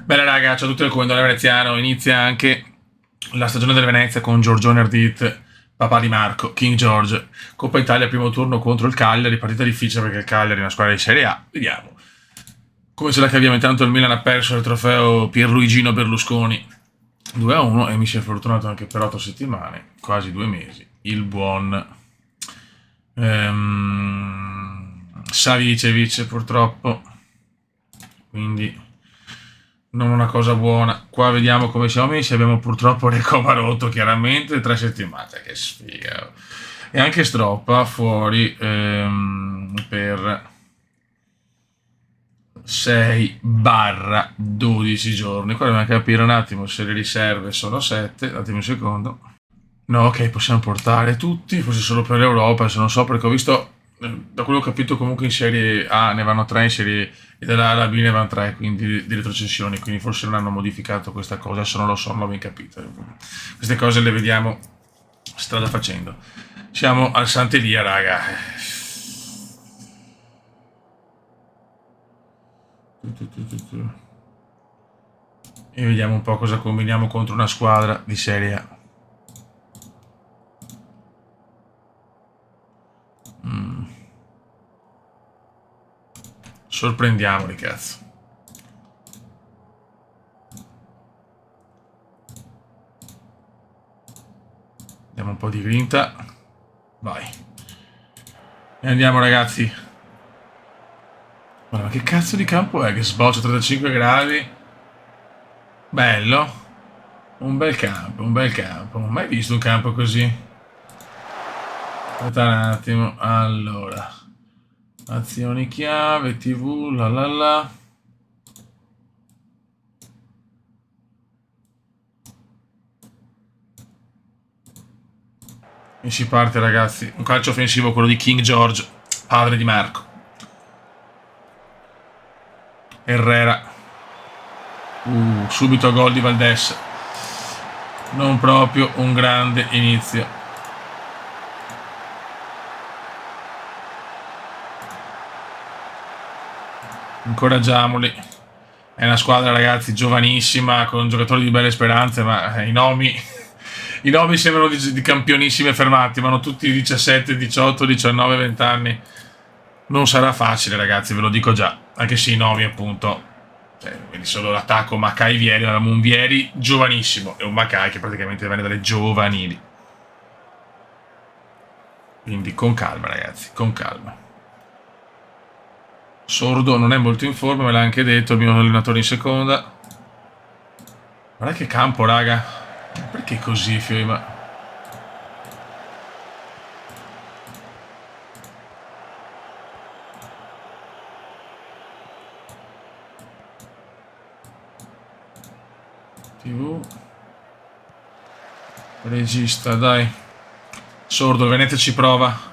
Bella raga, ciao a tutti del Comandante Veneziano, inizia anche la stagione del Venezia con Giorgione Ardit, papà di Marco, King George, Coppa Italia primo turno contro il Cagliari, partita difficile perché il Cagliari è una squadra di Serie A, vediamo. Come ce la caviamo? Intanto il Milan ha perso il trofeo Pierluigino Berlusconi 2-1 e mi si è fortunato anche per 8 settimane, quasi 2 mesi, il buon Savicevic purtroppo, quindi non una cosa buona. Qua vediamo come siamo messi. Abbiamo purtroppo Recoba rotto, chiaramente 3 settimane. Che sfiga. E anche Stroppa fuori per 6/12 giorni. Qua dobbiamo capire un attimo se le riserve sono 7. Datemi un secondo. No, ok, possiamo portare tutti, forse solo per l'Europa, se non so, perché ho visto, da quello che ho capito comunque in Serie A ne vanno 3, in Serie e dalla A alla B ne vanno 3, quindi di retrocessioni, quindi forse non hanno modificato questa cosa, se non lo so, non l'ho ben capito. Queste cose le vediamo strada facendo. Siamo al Sant'Elia, raga. E vediamo un po' cosa combiniamo contro una squadra di Serie A. Sorprendiamoli, cazzo. Diamo un po' di grinta. Vai. E andiamo, ragazzi. Guarda, ma che cazzo di campo è? Che sboccia 35 gradi. Bello. Un bel campo, un bel campo. Non ho mai visto un campo così. Aspetta un attimo. Allora. Azioni chiave, TV, la la la. E si parte, ragazzi. Un calcio offensivo, quello di King George, padre di Marco. Herrera. Subito gol di Valdes. Non proprio un grande inizio. Incoraggiamoli. È una squadra, ragazzi, giovanissima, con giocatori di belle speranze, ma i nomi sembrano di campionissimi fermati, ma hanno tutti 17, 18, 19, 20 anni. Non sarà facile, ragazzi, ve lo dico già. Anche se i nomi, appunto, vedi solo l'attacco Macai-Vieri, avevamo un Vieri giovanissimo e un Macai che praticamente viene dalle giovanili. Quindi con calma, ragazzi, con calma. Sordo non è molto in forma, me l'ha anche detto il mio allenatore in seconda. Guarda che campo, raga. Perché così, Fiori? TV. Regista, dai. Sordo, il Venezia ci prova.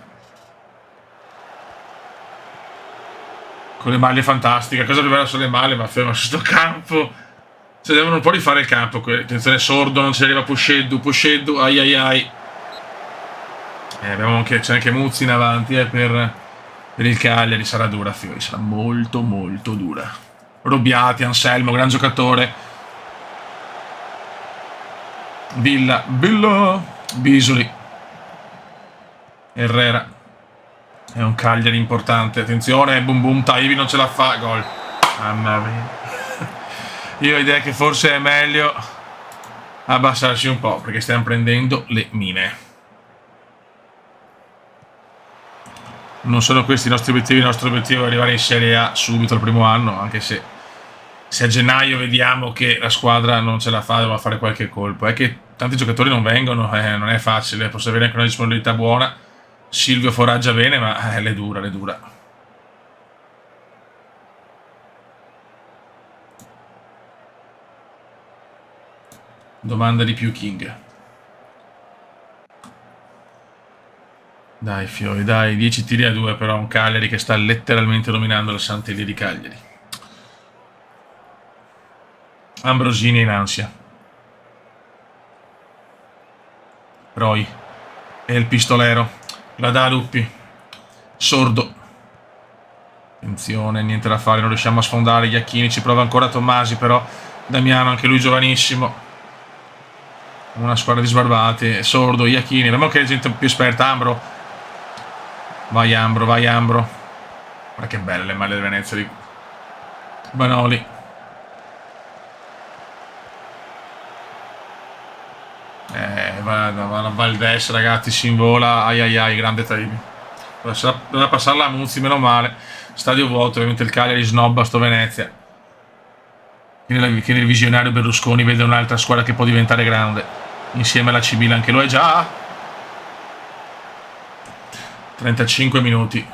Con le maglie fantastiche. Cosa più bella sono le maglie, ma ferma su sto campo. Se devono un po' rifare il campo. Attenzione, Sordo, non ci arriva Pusheddu, ai ai ai. Abbiamo anche, c'è anche Muzzi in avanti per il Cagliari. Sarà dura, Fiori, sarà molto molto dura. Robbiati, Anselmo, gran giocatore. Villa, Bisoli. Herrera. È un Cagliari importante. Attenzione, boom boom, Taivi non ce la fa. Gol. Mamma mia. Io ho idea che forse è meglio abbassarsi un po', perché stiamo prendendo le mine. Non sono questi i nostri obiettivi. Il nostro obiettivo è arrivare in Serie A subito al primo anno, anche se a gennaio vediamo che la squadra non ce la fa, dobbiamo fare qualche colpo. È che tanti giocatori non vengono, non è facile. Posso avere anche una disponibilità buona. Silvio foraggia bene, ma le dura. Domanda di più King. Dai Fiori, dai, 10 tiri a 2 però un Cagliari che sta letteralmente dominando la Sant'Elia di Cagliari. Ambrosini in ansia. Roy. E il pistolero. La dà Luppi. Sordo. Attenzione, niente da fare, non riusciamo a sfondare. Iacchini ci prova ancora Tommasi, però Damiano, anche lui giovanissimo. Una squadra di sbarbati. Sordo, Iachini. Vediamo che gente più esperta. Ambro. Vai Ambro, vai Ambro. Guarda che belle le maglie del Venezia di Banoli. Va Valdes, ragazzi, si invola. Ai ai ai, grande Taimi. Doveva passarla a Muzzi, meno male. Stadio vuoto, ovviamente il Cagliari snobba sto Venezia. Che nel visionario Berlusconi vede un'altra squadra che può diventare grande. Insieme alla Cibila, anche lo è già. 35 minuti.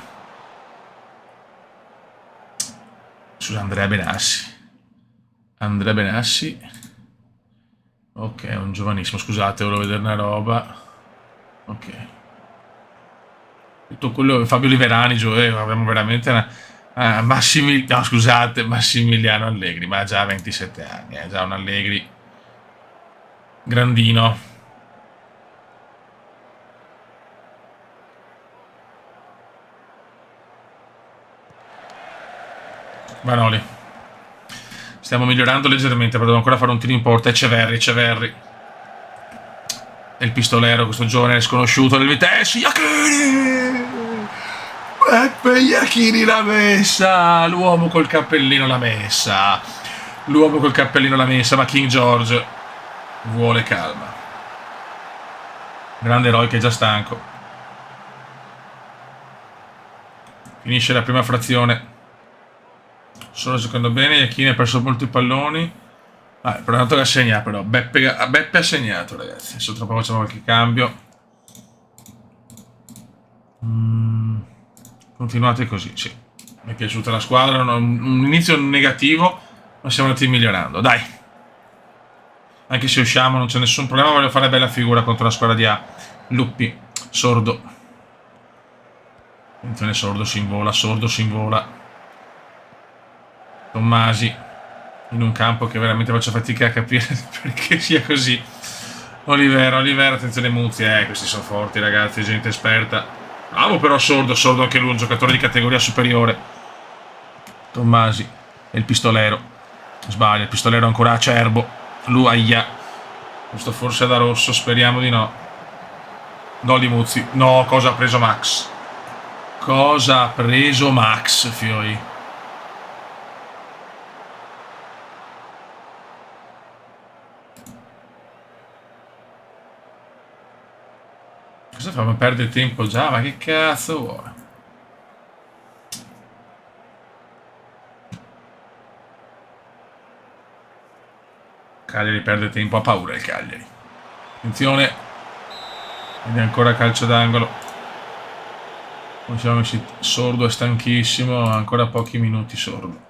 Scusa, Andrea Benassi. Andrea Benassi. Ok, è un giovanissimo. Scusate, volevo vedere una roba. Ok. Tutto quello Fabio Liverani, abbiamo veramente una... no, scusate, Massimiliano Allegri, ma ha già 27 anni, è già un Allegri grandino. Manoli. Stiamo migliorando leggermente, però devo ancora fare un tiro in porta. Eceverri. E il pistolero, questo giovane sconosciuto del Vitesse. Iachini! Beppe Iachini l'ha messa! L'uomo col cappellino l'ha messa. Ma King George vuole calma. Grande eroe che è già stanco. Finisce la prima frazione. Solo giocando bene, Iachini ha perso molti palloni. Provato che segna però. Beppe ha segnato, ragazzi. Adesso tra poco facciamo qualche cambio. Continuate così, sì. Mi è piaciuta la squadra. Un inizio negativo, ma siamo andati migliorando. Dai. Anche se usciamo non c'è nessun problema. Voglio fare bella figura contro la squadra di A. Luppi. Sordo. Attenzione, Sordo si invola. Tommasi. In un campo che veramente faccio fatica a capire perché sia così. Olivera, attenzione Muzzi, questi sono forti ragazzi, gente esperta. Bravo però Sordo anche lui, un giocatore di categoria superiore. Tommasi e il pistolero. Sbaglia, il pistolero ancora acerbo. Lui, aia. Questo forse è da rosso, speriamo di no. Gol di Muzzi. No, cosa ha preso Max? Fioi? Cosa fa? Ma perde tempo già? Ma che cazzo vuole? Cagliari perde tempo, ha paura il Cagliari. Attenzione. Ed è ancora calcio d'angolo. Non siamo messi. Sordo è stanchissimo, ha ancora pochi minuti Sordo.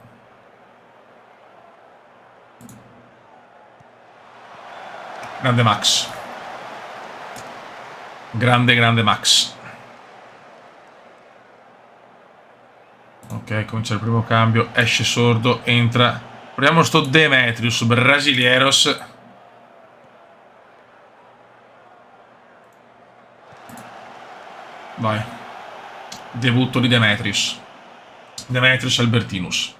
Grande Max. Grande Max. Ok, comincia il primo cambio. Esce Sordo, entra. Proviamo sto Demetrius Brasilieros. Vai. Debutto di Demetrius Albertinus.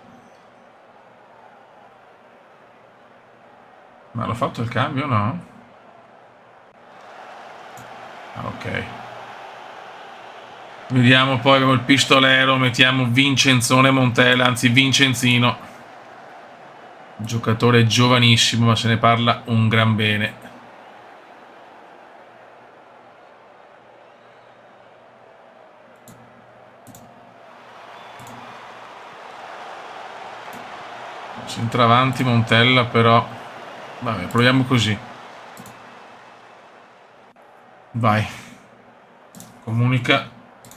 Ma l'ho fatto il cambio, no? Ok. Vediamo poi, abbiamo il pistolero, mettiamo Vincenzone Montella, anzi Vincenzino. Giocatore giovanissimo, ma se ne parla un gran bene. Si entra avanti Montella, però... Vabbè, proviamo così. Vai. Comunica.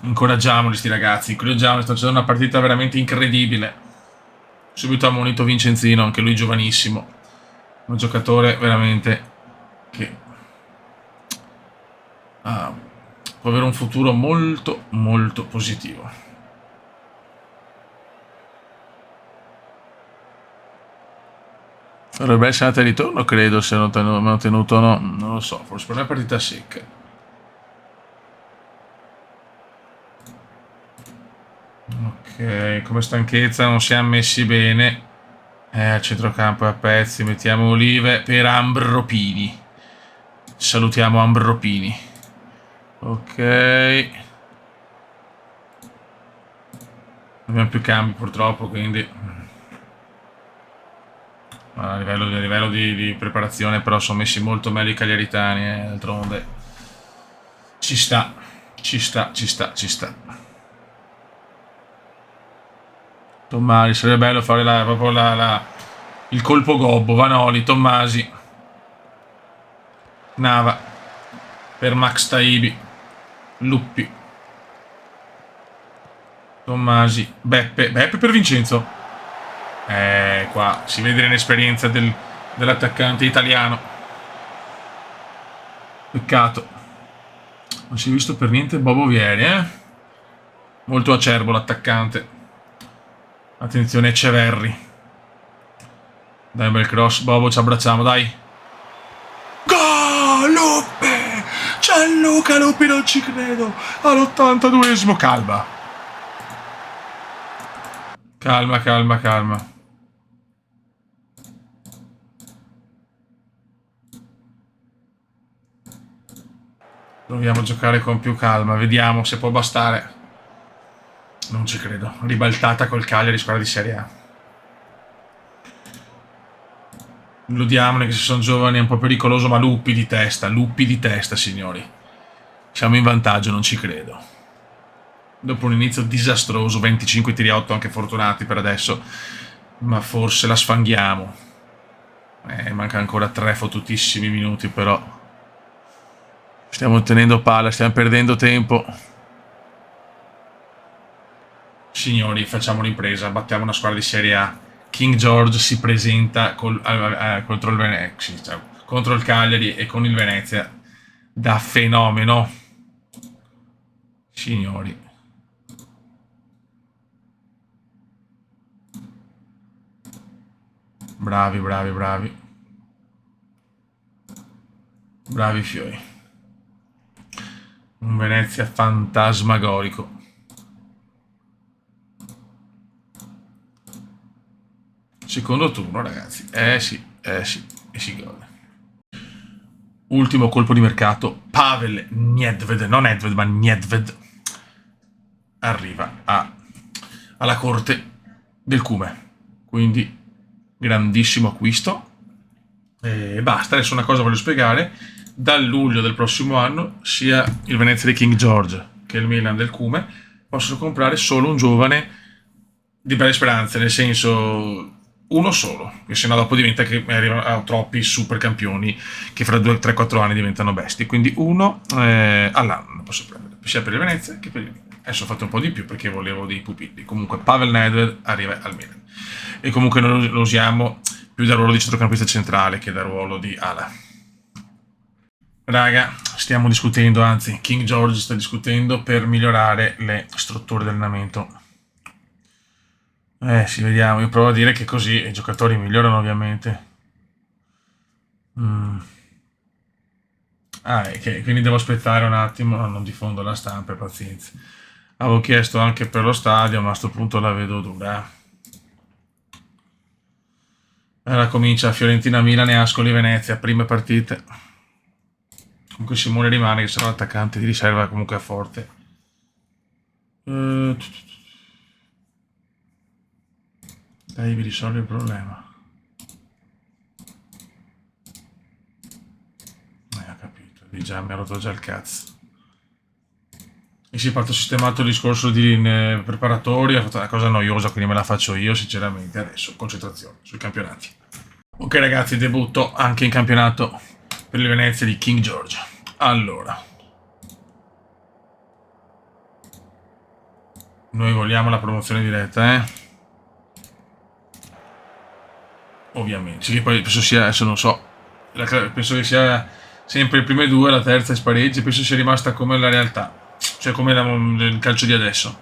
Incoraggiamoli sti ragazzi, stanno facendo una partita veramente incredibile. Subito ha ammonito Vincenzino, anche lui giovanissimo. Un giocatore veramente che può avere un futuro molto molto positivo. Dovrebbe essere andata di ritorno, credo, se hanno tenuto o no, non lo so, forse per me è partita secca. Ok, come stanchezza non siamo messi bene. A centrocampo a pezzi mettiamo Olive per Ambropini. Salutiamo Ambropini. Ok. Non abbiamo più cambi purtroppo, quindi a livello di preparazione però sono messi molto meglio i cagliaritani, d'altronde ci sta, ci sta, ci sta, ci sta. Tommasi, sarebbe bello fare proprio il colpo gobbo. Vanoli, Tommasi, Nava per Max Taibi, Luppi, Tommasi, Beppe per Vincenzo. Qua si vede l'inesperienza dell'attaccante italiano. Peccato. Non si è visto per niente Bobo Vieri, Molto acerbo l'attaccante. Attenzione Eceverri. Dai, un bel cross. Bobo, ci abbracciamo, dai. Gol! Luppe! Gianluca Luppi, non ci credo. All'82esimo. Calma. Calma, calma, calma. Proviamo a giocare con più calma. Vediamo se può bastare. Non ci credo. Ribaltata col Cagliari, squadra di Serie A. Illudiamone che se sono giovani è un po' pericoloso, ma Luppi di testa, signori. Siamo in vantaggio, non ci credo. Dopo un inizio disastroso, 25 tiri a 8 anche fortunati per adesso, ma forse la sfanghiamo. Manca ancora 3 fottutissimi minuti, però stiamo tenendo palla, stiamo perdendo tempo. Signori, facciamo l'impresa, battiamo una squadra di Serie A. King George si presenta contro il Cagliari e con il Venezia da fenomeno. Signori. Bravi, bravi, bravi. Bravi fiori. Un Venezia fantasmagorico. Secondo turno, ragazzi. Sì, e si gode. Ultimo colpo di mercato. Pavel Nedved, non Nedved, ma Nedved, arriva alla corte del Cume. Quindi, grandissimo acquisto. E basta, adesso una cosa voglio spiegare. Dal luglio del prossimo anno, sia il Venezia di King George che il Milan del Cume possono comprare solo un giovane di belle speranze, nel senso uno solo, che sennò dopo diventa che arrivano a troppi super campioni che fra 2, 3, 4 anni diventano bestie. Quindi uno all'anno posso prendere, sia per il Venezia che per il Milan. Adesso ho fatto un po' di più perché volevo dei pupilli. Comunque Pavel Nedved arriva al Milan. E comunque noi lo usiamo più dal ruolo di centrocampista centrale che dal ruolo di ala. Raga, stiamo discutendo, anzi King George sta discutendo per migliorare le strutture di allenamento. Sì, vediamo. Io provo a dire che così i giocatori migliorano, ovviamente. Quindi devo aspettare un attimo. No, non diffondo la stampa, pazienza. Avevo chiesto anche per lo stadio, ma a questo punto la vedo dura. Ora comincia Fiorentina-Milan e Ascoli-Venezia, prime partite. Comunque Simone rimane, che sarà l'attaccante di riserva, comunque è forte. Dai, vi risolve il problema. Ho capito, mi ha rotto già il cazzo. E si è fatto sistemato il discorso di preparatorio, è una cosa noiosa, quindi me la faccio io, sinceramente. Adesso concentrazione sui campionati. Ok ragazzi, debutto anche in campionato per il Venezia di King George. Allora, noi vogliamo la promozione diretta, ovviamente. Sì, poi penso sia, adesso non so, penso che sia sempre le prime due, la terza è spareggi, penso sia rimasta come la realtà, cioè come il calcio di adesso.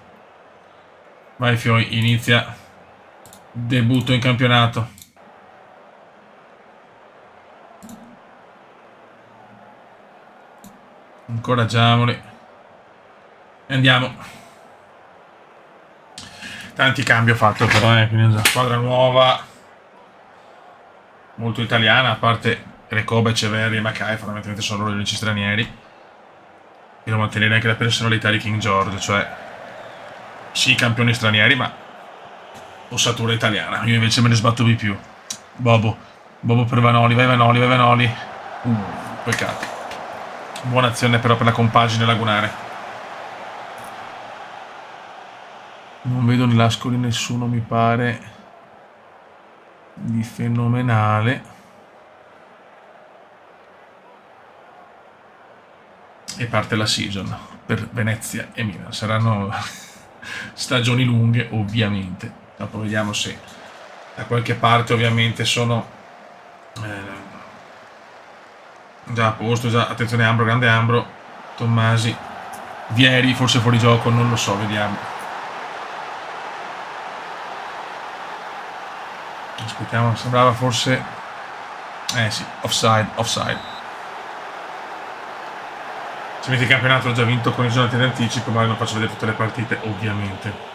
Vai Fioi, inizia, debutto in campionato. Incoraggiamoli e andiamo. Tanti cambi ho fatto però, quindi una squadra nuova, molto italiana, a parte Recoba, Echeverri e Mackay, fondamentalmente sono loro gli unici stranieri. Devo mantenere anche la personalità di King George, cioè sì, campioni stranieri, ma ossatura italiana. Io invece me ne sbatto di più. Bobo. Bobo per Vanoli, vai Vanoli, vai Vanoli. Peccato. Buona azione però per la compagine lagunare. Non vedo nell'Ascoli nessuno, mi pare, di fenomenale. E parte la season per Venezia e Milan. Saranno stagioni lunghe, ovviamente. Dopo vediamo se da qualche parte ovviamente sono già a posto. Già, attenzione Ambro, grande Ambro, Tommasi, Vieri, forse fuori gioco, non lo so, vediamo. Aspettiamo, sembrava forse... sì, offside. Se metti il campionato l'ho già vinto con i giornati in anticipo, ma non faccio vedere tutte le partite, ovviamente.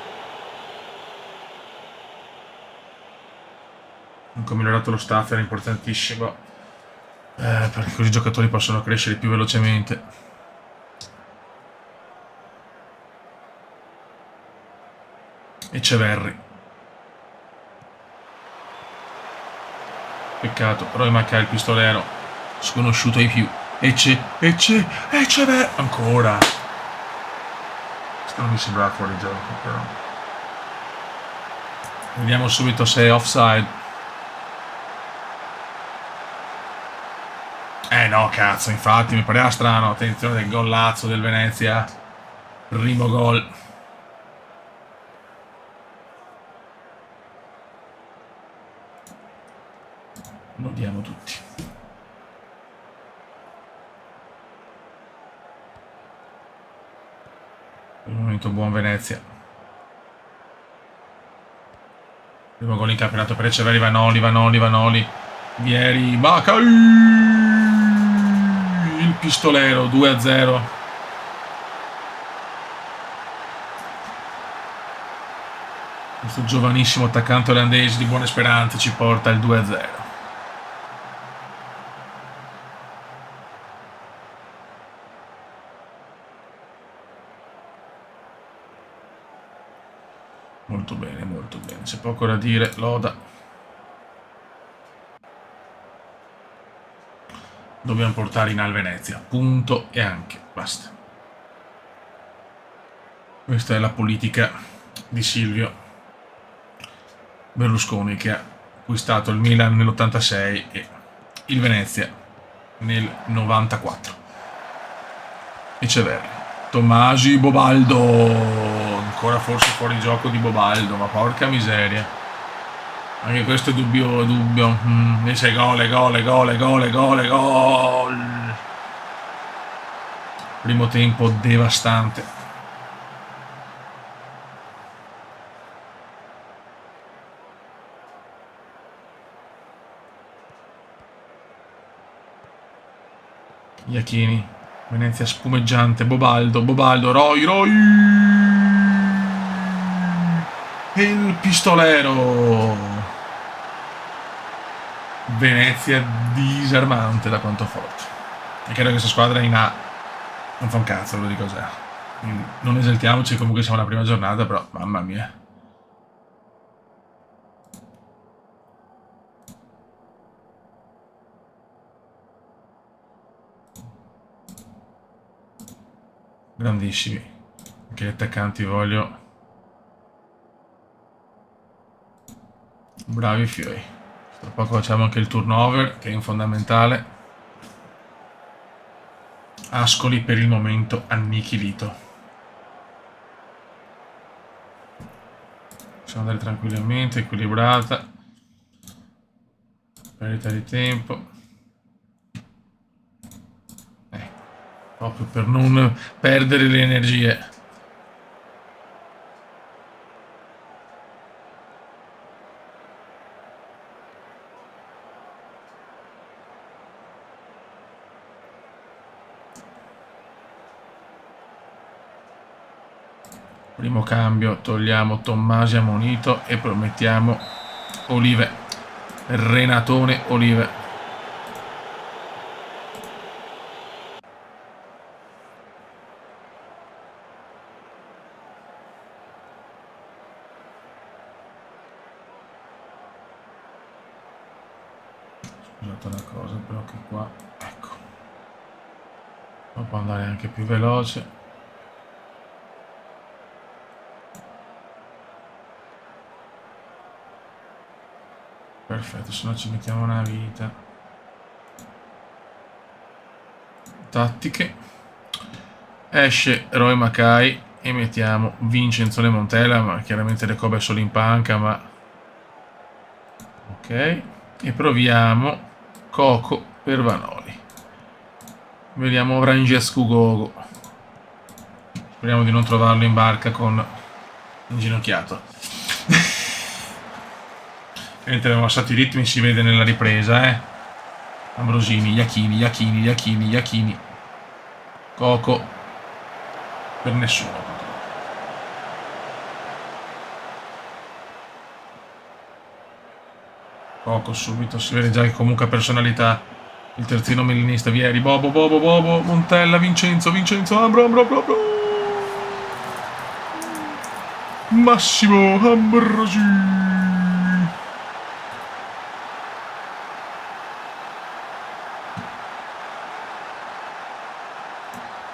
Comunque ho migliorato lo staff, era importantissimo, perché così i giocatori possono crescere più velocemente. Echeverri. Peccato, però manca il pistolero, sconosciuto ai più. Echeverri, ancora. Questo non mi sembrava fuori gioco, però. Vediamo subito se è offside. No, cazzo, infatti mi pareva strano. Attenzione del gollazzo del Venezia. Primo gol. Lo diamo tutti. Per il momento buon Venezia. Primo gol in campionato per Echeverri, Vanoli. Vieri, Mackay. Il pistolero, 2-0. Questo giovanissimo attaccante olandese di buone speranze ci porta il 2-0. Molto bene, c'è poco da dire, loda. Dobbiamo portare in Al Venezia, punto e anche, basta. Questa è la politica di Silvio Berlusconi, che ha acquistato il Milan nell'86 e il Venezia nel 94. Echeverri, Tommasi, Bobaldo, ancora forse fuori gioco di Bobaldo, ma porca miseria. Anche questo è dubbio. E sei gol. Primo tempo devastante. Iachini, Venezia spumeggiante, Bobaldo, Roy. E il pistolero. Venezia disarmante da quanto forte. E credo che questa squadra in A non fa un cazzo, lo dico già. Quindi non esaltiamoci, comunque siamo alla prima giornata, però mamma mia. Grandissimi. Anche gli attaccanti voglio. Bravi Fiori. Tra poco facciamo anche il turnover, che è fondamentale. Ascoli per il momento annichilito. Possiamo andare tranquillamente, equilibrata. Perdita di tempo. Proprio per non perdere le energie. Primo cambio, togliamo Tommasi ammonito e promettiamo Olive. Renatone Olive. Scusate una cosa, però che qua, ecco, può andare anche più veloce. Perfetto, se no ci mettiamo una vita. Tattiche. Esce Roy Mackay e mettiamo Vincenzo Montella, ma chiaramente le Kobe solo in panca, ma... Ok. E proviamo Coco per Vanoli. Vediamo Francesco Gogo. Speriamo di non trovarlo in barca con inginocchiato. Mentre abbiamo passato i ritmi, si vede nella ripresa, Ambrosini, Iachini. Coco. Per nessuno. Coco subito, si vede già che comunque ha personalità. Il terzino melinista, Vieri, Bobo, Montella, Vincenzo, Ambro. Massimo Ambrosi.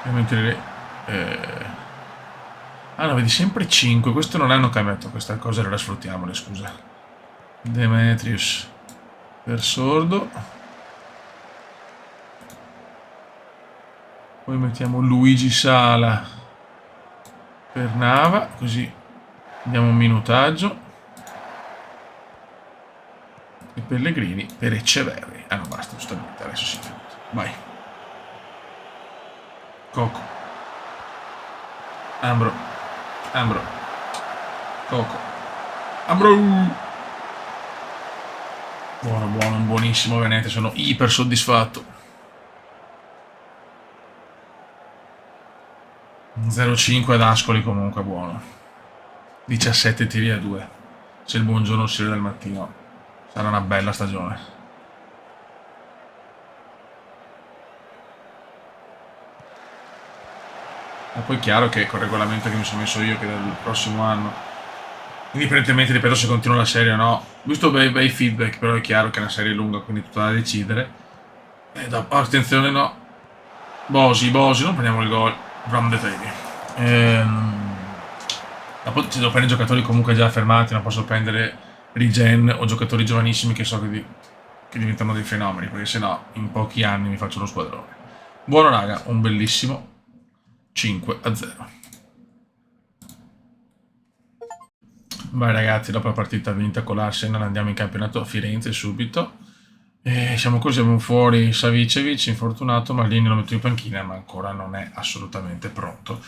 Ovviamente ah no, vedi sempre 5. Questo non hanno cambiato questa cosa, allora sfruttiamole, scusa. Demetrius per Sordo. Poi mettiamo Luigi Sala per Nava, così diamo un minutaggio. E Pellegrini per Ecceverri. Ah no, basta, giustamente, adesso si è finito. Vai. Coco. Ambro. Coco. Ambro. Buono, buonissimo, veramente, sono iper soddisfatto. 0,5 ad Ascoli comunque, buono. 17 tiri a 2. Se il buongiorno si vede al mattino, sarà una bella stagione. Ma poi è chiaro che col regolamento che mi sono messo io, che dal prossimo anno, indipendentemente, ripeto, se continua la serie o no, visto bei feedback, però è chiaro che è una serie lunga, quindi tutto da decidere. Attenzione, no. Bosi, non prendiamo il gol. From the Tavy. Dopo ci devo prendere giocatori comunque già affermati, non posso prendere regen o giocatori giovanissimi che so che diventano dei fenomeni, perché sennò in pochi anni mi faccio lo squadrone. Buono raga, un bellissimo 5-0. Vai ragazzi, dopo la partita vinta con l'Arsenal andiamo in campionato a Firenze subito. E siamo così, abbiamo fuori Savicevic, infortunato, Maldini lo metto in panchina, ma ancora non è assolutamente pronto.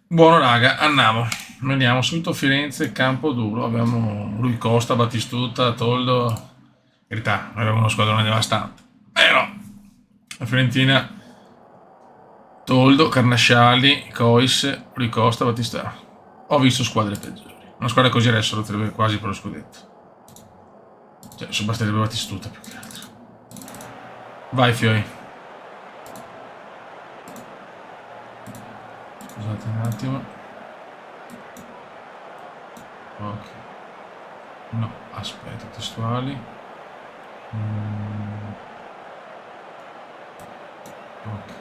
Buono raga, andiamo subito a Firenze, campo duro, abbiamo Rui Costa, Battistuta, Toldo, in verità avevamo uno squadrone devastante, però la Fiorentina, Toldo, Carnasciali, Cois, Rui Costa, Battistuta, ho visto squadre peggiori, una squadra così adesso lo sarebbe quasi per lo scudetto, cioè basterebbe Battistuta più che altro. Vai Fioi. Scusate un attimo. Ok. No, aspetta, testuali. Ok.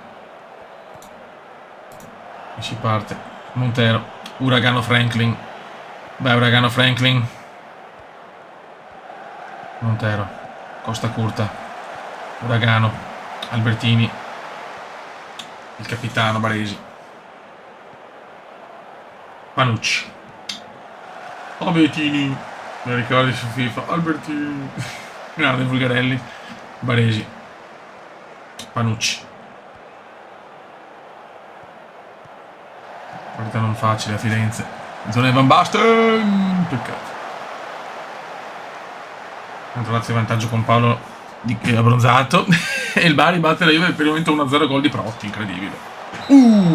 E si parte. Montero. Uragano Franklin. Beh, Uragano Franklin. Montero. Costa Curta. Uragano. Albertini. Il capitano Baresi. Panucci. Albertini. Me lo ricordi su FIFA. Albertini. Grande Vulgarelli. Baresi. Panucci. Partita non facile a Firenze. Zona Van Basten. Peccato. Lazio in vantaggio con Paolo abbronzato. E il Bari batte la Juve per il momento 1-0 gol di Protti. Incredibile.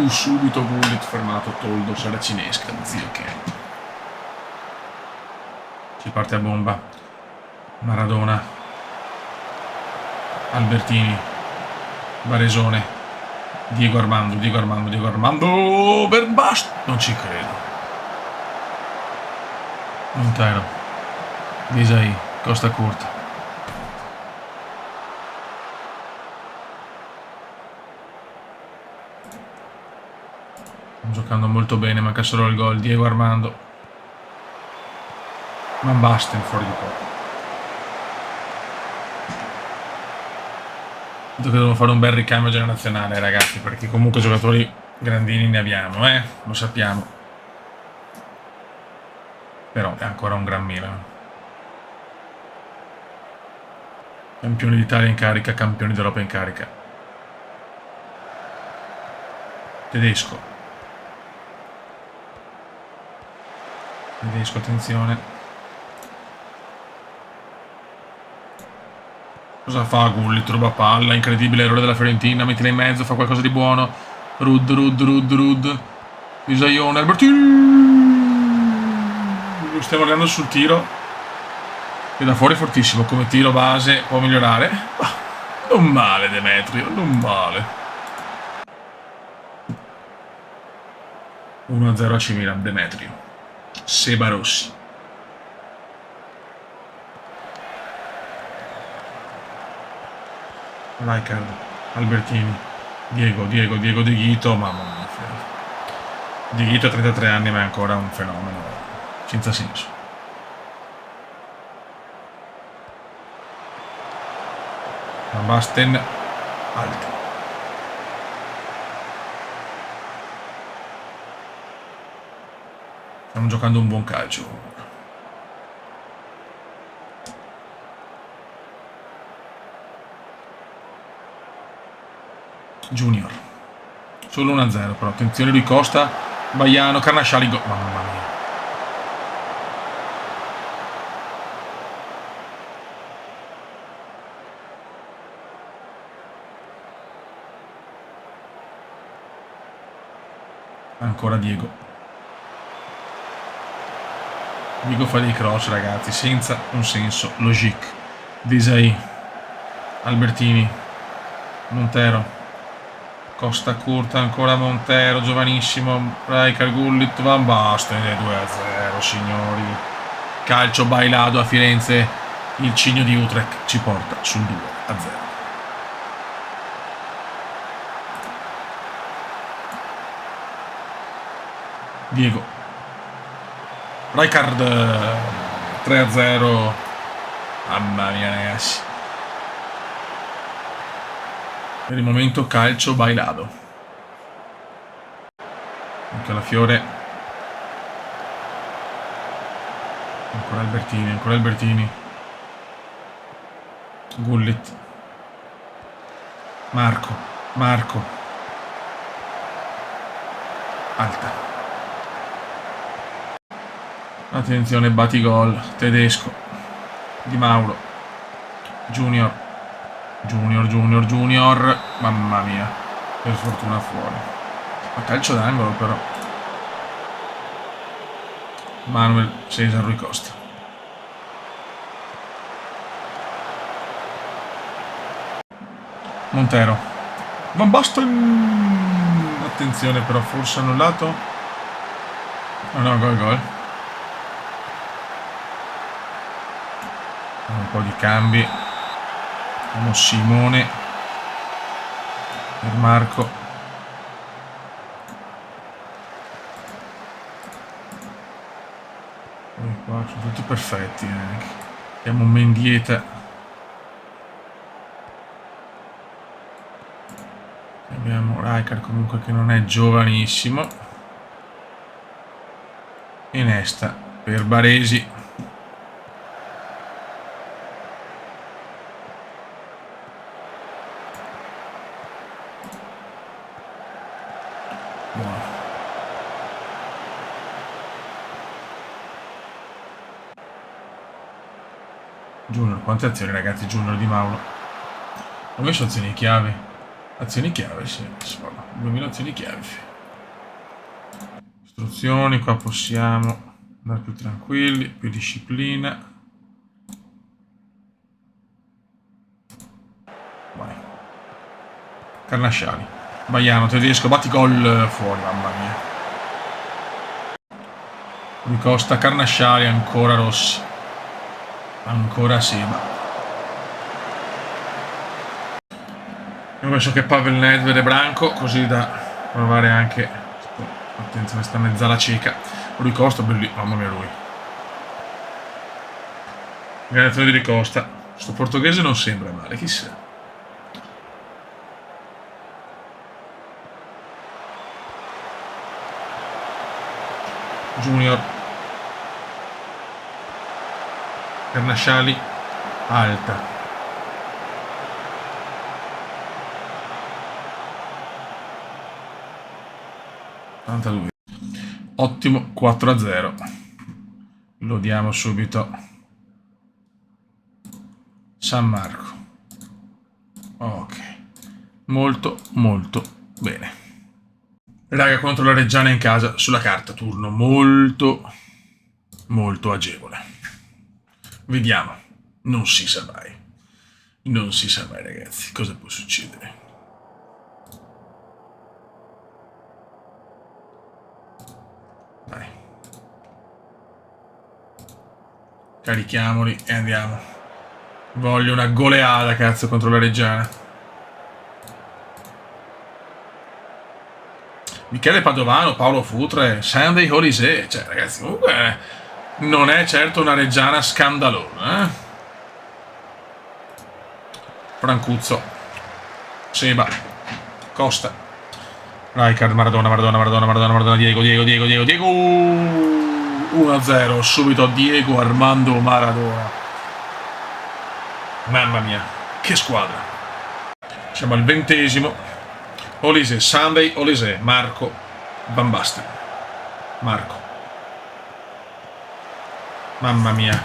Subito bullet fermato. Toldo saracinesca. Zio che ci parte a bomba. Maradona, Albertini, Baresone, Diego Armando, Verbast, non ci credo. Montero, Desai, Costa Curta. Stanno giocando molto bene, manca solo il gol. Diego Armando, Van Basten fuori di poco. Credo che dobbiamo fare un bel ricambio generazionale, ragazzi, perché comunque giocatori grandini ne abbiamo, lo sappiamo. Però è ancora un gran Milan. Campioni d'Italia in carica, campioni d'Europa in carica. Tedesco, attenzione. Cosa fa Gullit? Ruba palla, incredibile errore della Fiorentina, mettila in mezzo, fa qualcosa di buono. Rud. Bisaione, Albertini. Lo stiamo andando sul tiro. E da fuori è fortissimo, come tiro base può migliorare. Non male Demetrio, non male. 1-0 a C Milan, Demetrio. Seba Rossi. Rijkaard, Albertini, Diego De Ghito, mamma mia. De Ghito ha 33 anni ma è ancora un fenomeno, senza senso. Van Basten, alto. Stiamo giocando un buon calcio. Junior. Solo 1-0 però. Attenzione lui Costa. Baiano, Carnasciali. Mamma mia. Ancora Diego. Diego fa dei cross, ragazzi, senza un senso. Logic. Desai. Albertini. Montero. Costa Curta, ancora Montero, giovanissimo, Rijkaard, Gullit, Van Basten, 2-0, signori. Calcio bailado a Firenze, il Cigno di Utrecht ci porta sul 2-0. Diego. Rijkaard, 3-0. Mamma mia, ragazzi. Per il momento calcio bailado. Anche la Fiore. Ancora Albertini. Gullit. Marco. Alta. Attenzione, Batigol. Tedesco. Di Mauro. Junior. Mamma mia. Per fortuna fuori. Ma calcio d'angolo però. Manuel Cesar Rui Costa. Montero. Van Basten. Attenzione però, forse annullato. Oh no, gol. Un po' di cambi. Abbiamo Simone per Marco. Poi qua sono tutti perfetti anche. Abbiamo Mendieta. Abbiamo Rijkaard comunque che non è giovanissimo. E Nesta per Baresi. Junior, quante azioni ragazzi, Junior di Mauro. Ho messo azioni chiave. Azioni chiave, sì. 2000 azioni chiave. Istruzioni, qua possiamo andare più tranquilli, più disciplina. Carnasciali. Baiano, tedesco, batti gol fuori, mamma mia. Rui Costa, Carnasciali, ancora Rossi. Ancora Seba. Io penso che Pavel Nedved e Branco, così da provare anche... Attenzione, sta mezzala cieca. Rui Costa, bellissimo, mamma mia lui. Grande di Rui Costa. Sto portoghese non sembra male, chissà. Junior. Carnasciali. Alta. Tanta lui. Ottimo 4-0. Lo diamo subito. San Marco. Ok. Molto, molto bene. Raga, contro la Reggiana in casa, sulla carta, turno molto, molto agevole. Vediamo. Non si sa mai. Non si sa mai, ragazzi, cosa può succedere. Dai. Carichiamoli e andiamo. Voglio una goleada, cazzo, contro la Reggiana. Michele Padovano, Paolo Futre, Sunday Olise. Cioè, ragazzi, comunque non è certo una Reggiana scandalosa, eh? Francuzzo. Seba. Costa. Rijkaard, Maradona, Diego. 1-0, subito Diego Armando Maradona. Mamma mia, che squadra. Siamo al 20°. Olise, Sunday, Olise, Marco, Van Basten. Marco. Mamma mia.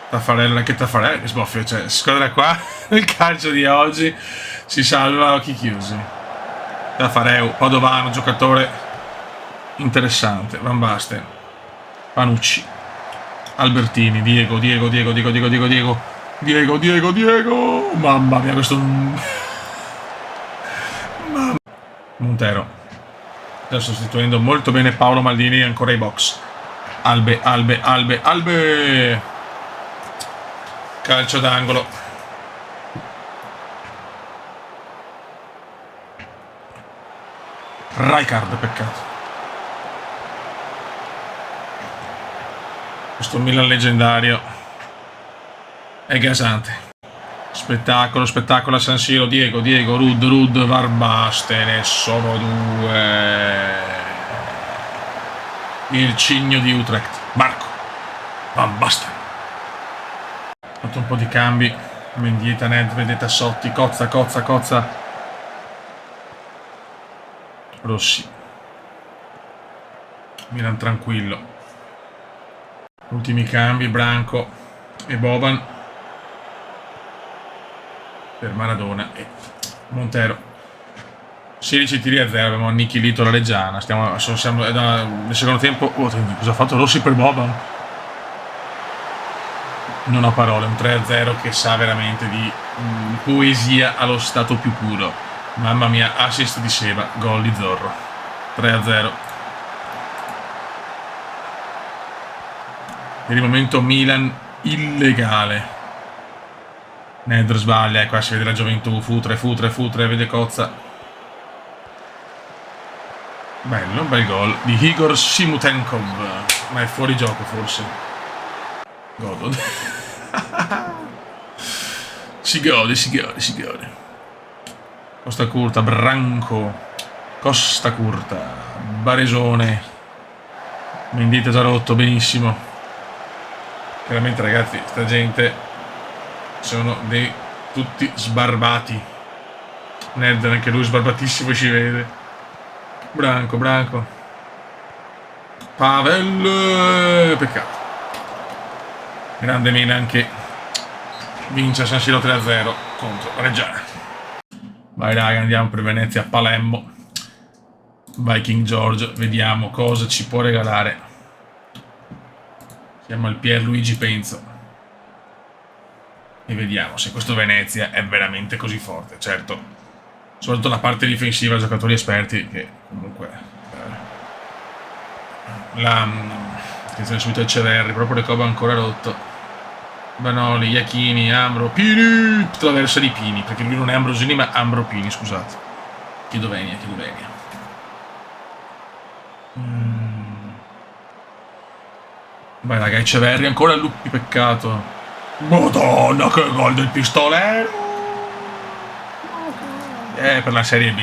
Taffarella, anche Taffarella, che sboffio. Cioè, squadra qua, nel calcio di oggi, si salva a occhi chiusi. Taffareu, Padovano, giocatore interessante. Van Basten. Panucci. Albertini, Diego. Mamma mia, questo... Montero. Sta sostituendo molto bene Paolo Maldini, ancora i box. Albe. Calcio d'angolo. Rijkaard, peccato. Questo Milan leggendario è gasante. Spettacolo a San Siro. Diego, Rud, Van Basten, e sono due. Il cigno di Utrecht, Marco, Van Basten. Ha fatto un po' di cambi. Mendieta, Nedved, Tassotti, Cozza. Rossi. Milan tranquillo. Ultimi cambi, Branco e Boban per Maradona e Montero. 16 tiri a 0, abbiamo annichilito la Reggiana. Siamo nel secondo tempo. Cosa ha fatto Rossi per Boban? Non ho parole, un 3-0 che sa veramente di poesia allo stato più puro. Mamma mia, assist di Seba, gol di Zorro. 3-0. Per il momento Milan illegale. Nedr sbaglia, e qua si vede la gioventù. Futre, vede Cozza. Bello, un bel gol di Igor Simutenkov, ma è fuori gioco forse. Godo. Si gode. Costa Curta, Branco, Costa Curta, Baresone. Mendieta già rotto, benissimo. Chiaramente, ragazzi, sta gente sono dei tutti sbarbati. Ned anche lui sbarbatissimo, ci vede. Branco. Pavel, peccato. Grande Milan che vince a San Siro 3-0 contro Reggiana. Vai raga, andiamo per Venezia, Palermo. Viking George, vediamo cosa ci può regalare. Siamo al Pierluigi Penzo. E vediamo se questo Venezia è veramente così forte. Certo, soprattutto la parte difensiva, giocatori esperti che comunque attenzione subito Ecceverri, proprio le cobe ancora rotto. Banoli, Iachini, Ambro, Pini, traversa di Pini, perché lui non è Ambrosini ma Ambro Pini, scusate. Chiedo venia. Vai raga, Ecceverri, ancora Luppi, peccato. Madonna, che gol del pistolero! Per la Serie B.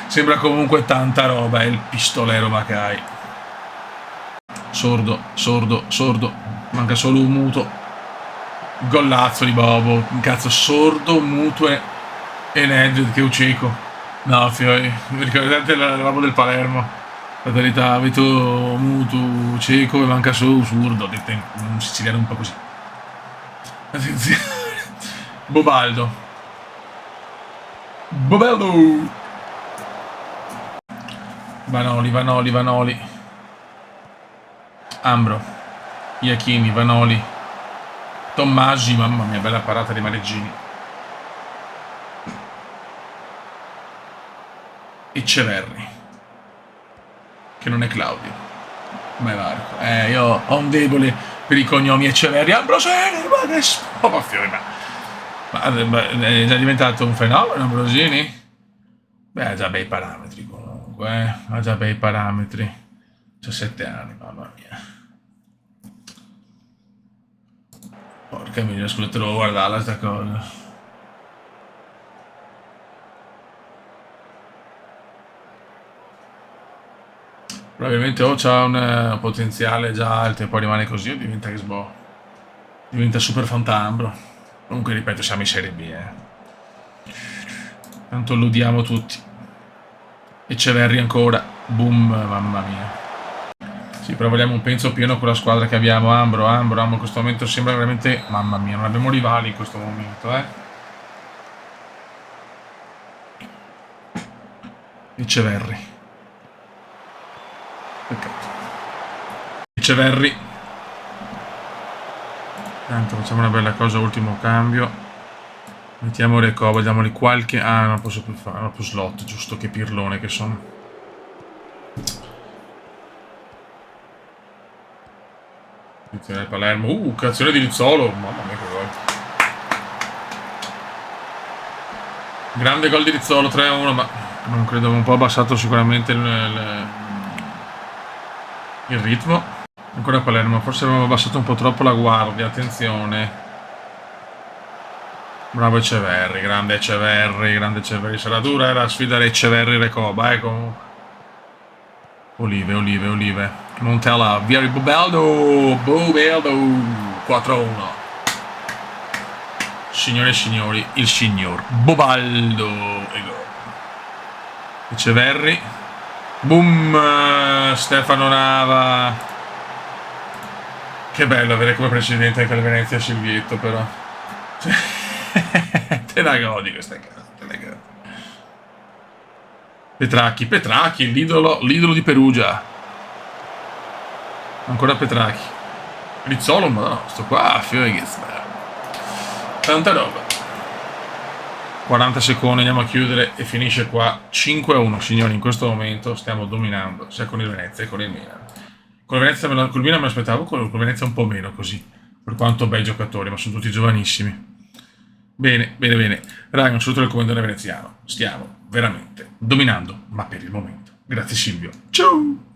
Sembra comunque tanta roba, è il pistolero Macai. Sordo. Manca solo un muto. Gollazzo di Bobo. Cazzo, sordo, muto e Nedved che uccico. No, fioi. Ricordate la roba del Palermo? Fatalità, avete muto, cieco e manca solo surdo. Detto in un siciliano un po' così. Attenzione. Bobaldo. Vanoli. Ambro. Iachini, Vanoli. Tommasi, mamma mia, bella parata di Mareggini. Ecceverri. Che non è Claudio, ma è Marco. Io ho un debole per i cognomi Ecceverri. Ambrosini, ma che spofiori, ma è già diventato un fenomeno Ambrosini? Beh, ha già bei parametri comunque, ha già bei parametri. 17 anni, mamma mia. Porca miseria, scusa, te lo guardare sta cosa. Probabilmente o c'ha un potenziale già alto e poi rimane così o diventa Xbox. Diventa super fantambro. Comunque ripeto, siamo in Serie B, Tanto lo odiamo tutti. Ecceverri ancora. Boom, mamma mia. Sì, però vogliamo un penso pieno con la squadra che abbiamo. Ambro, in questo momento sembra veramente... Mamma mia, non abbiamo rivali in questo momento, Ecceverri. Peccato. Ecceverri. Tanto facciamo una bella cosa, ultimo cambio. Mettiamo le cobe, diamogli qualche... Ah, non posso più fare, non più slot, giusto, che pirlone che sono. Attenzione al Palermo. Cazione di Rizzolo. Mamma mia che gol. Grande gol di Rizzolo, 3-1, ma non credo, un po' abbassato sicuramente il ritmo. Ancora Palermo, forse avevamo abbassato un po' troppo la guardia, attenzione. Bravo Ecceverri, grande Ecceverri. Sarà dura la sfida Ecceverri-Recoba, comunque. Olive. Montella, via di Bobaldo, 4-1. Signore e signori, il signor Bobaldo. Ecceverri. Boom, Stefano Nava. Che bello avere come presidente anche il Venezia Silvietto, però. Te la godi questa casa, te la godi. Petracchi, l'idolo di Perugia. Ancora Petracchi. Rizzolo, ma no, sto qua, tanta roba. 40 secondi, andiamo a chiudere e finisce qua. 5-1, signori, in questo momento stiamo dominando, sia con il Venezia che con il Milan. Con il Venezia, col Milan me lo aspettavo, con il Venezia un po' meno così, per quanto bei giocatori, ma sono tutti giovanissimi. Bene. Raga, un saluto del comandante veneziano. Stiamo veramente dominando, ma per il momento. Grazie Silvio. Ciao!